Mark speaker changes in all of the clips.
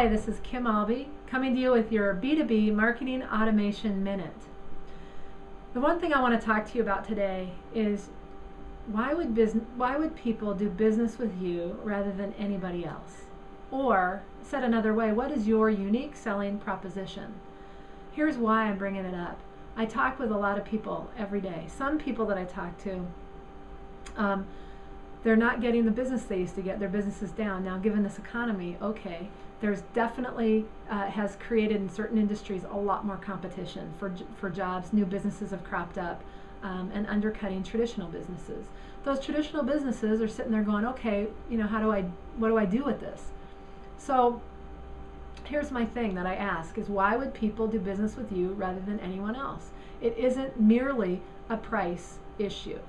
Speaker 1: Hi, this is Kim Albee coming to you with your B2B Marketing Automation Minute. The one thing I want to talk to you about today is why would people do business with you rather than anybody else? Or, said another way, what is your unique selling proposition? Here's why I'm bringing it up. I talk with a lot of people every day. Some people that I talk to, they're not getting the business they used to get. Their business is down. Now, given this economy, okay, there's definitely has created in certain industries a lot more competition for jobs. New businesses have cropped up and undercutting traditional businesses. Those traditional businesses are sitting there going, okay, you know, what do I do with this? So here's my thing that I ask is, why would people do business with you rather than anyone else? It isn't merely a price issue.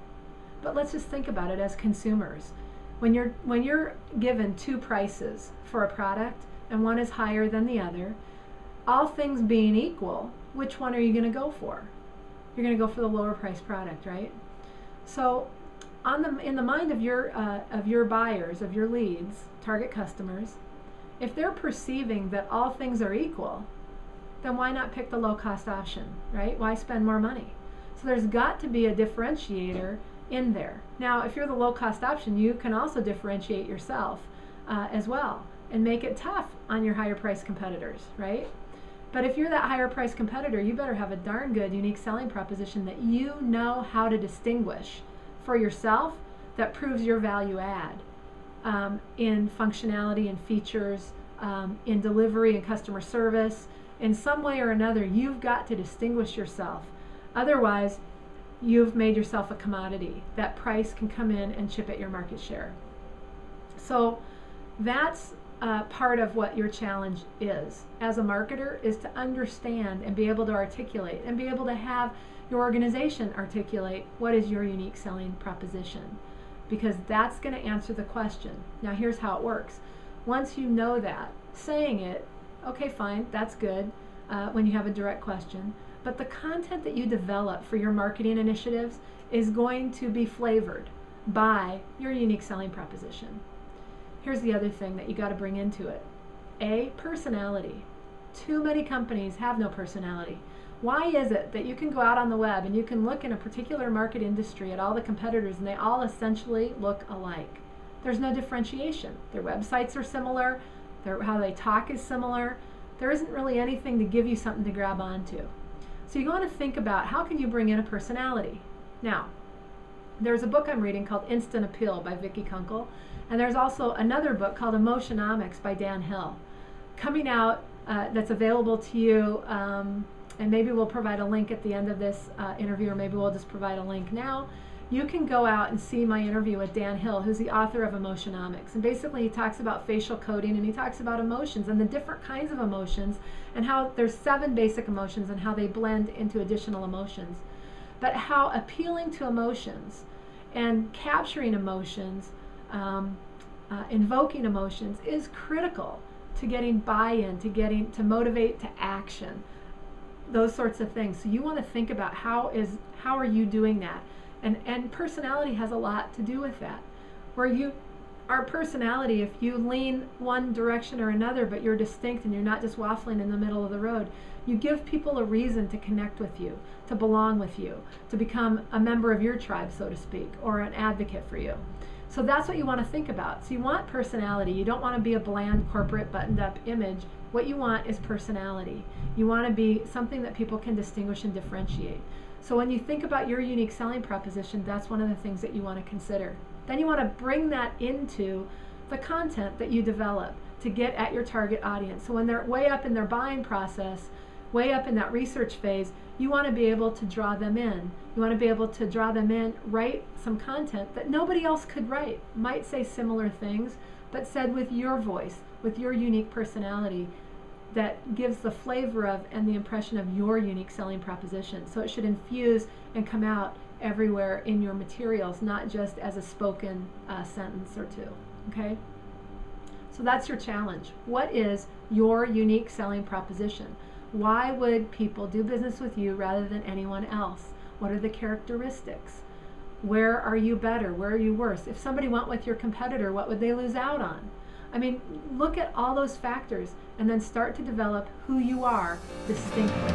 Speaker 1: But let's just think about it as consumers. When you're given two prices for a product and one is higher than the other, all things being equal, which one are you going to go for? You're going to go for the lower price product, right? So in the mind of your buyers, of your leads, target customers, if they're perceiving that all things are equal, then why not pick the low cost option, right? Why spend more money? So there's got to be a differentiator in there. Now, if you're the low cost option, you can also differentiate yourself as well and make it tough on your higher price competitors, right? But if you're that higher price competitor, you better have a darn good unique selling proposition that you know how to distinguish for yourself that proves your value add in functionality and features, in delivery and customer service. In some way or another, you've got to distinguish yourself. Otherwise, you've made yourself a commodity. That price can come in and chip at your market share. So that's part of what your challenge is as a marketer, is to understand and be able to articulate and be able to have your organization articulate what is your unique selling proposition, because that's going to answer the question. Now here's how it works. Once you know that, saying it, okay, fine, that's good when you have a direct question. But the content that you develop for your marketing initiatives is going to be flavored by your unique selling proposition. Here's the other thing that you got to bring into it. Personality. Too many companies have no personality. Why is it that you can go out on the web and you can look in a particular market industry at all the competitors and they all essentially look alike? There's no differentiation. Their websites are similar. How they talk is similar. There isn't really anything to give you something to grab onto. So you want to think about, how can you bring in a personality? Now, there's a book I'm reading called Instant Appeal by Vicki Kunkel, and there's also another book called Emotionomics by Dan Hill coming out that's available to you, and maybe we'll provide a link at the end of this interview, or maybe we'll just provide a link now. You can go out and see my interview with Dan Hill, who's the author of Emotionomics. And basically he talks about facial coding, and he talks about emotions and the different kinds of emotions, and how there's 7 basic emotions and how they blend into additional emotions. But how appealing to emotions and capturing emotions, invoking emotions is critical to getting buy-in, to motivate to action, those sorts of things. So you want to think about how are you doing that? And personality has a lot to do with that. Our personality, if you lean one direction or another, but you're distinct and you're not just waffling in the middle of the road, you give people a reason to connect with you, to belong with you, to become a member of your tribe, so to speak, or an advocate for you. So that's what you want to think about. So you want personality. You don't want to be a bland corporate buttoned up image. What you want is personality. You want to be something that people can distinguish and differentiate. So when you think about your unique selling proposition, that's one of the things that you want to consider. Then you want to bring that into the content that you develop to get at your target audience. So when they're way up in their buying process, way up in that research phase, you want to be able to draw them in. You want to be able to draw them in, write some content that nobody else could write. Might say similar things, but said with your voice, with your unique personality, that gives the flavor of and the impression of your unique selling proposition. So it should infuse and come out everywhere in your materials, not just as a spoken sentence or two, okay? So that's your challenge. What is your unique selling proposition? Why would people do business with you rather than anyone else? What are the characteristics? Where are you better? Where are you worse? If somebody went with your competitor, what would they lose out on? I mean, look at all those factors and then start to develop who you are distinctly.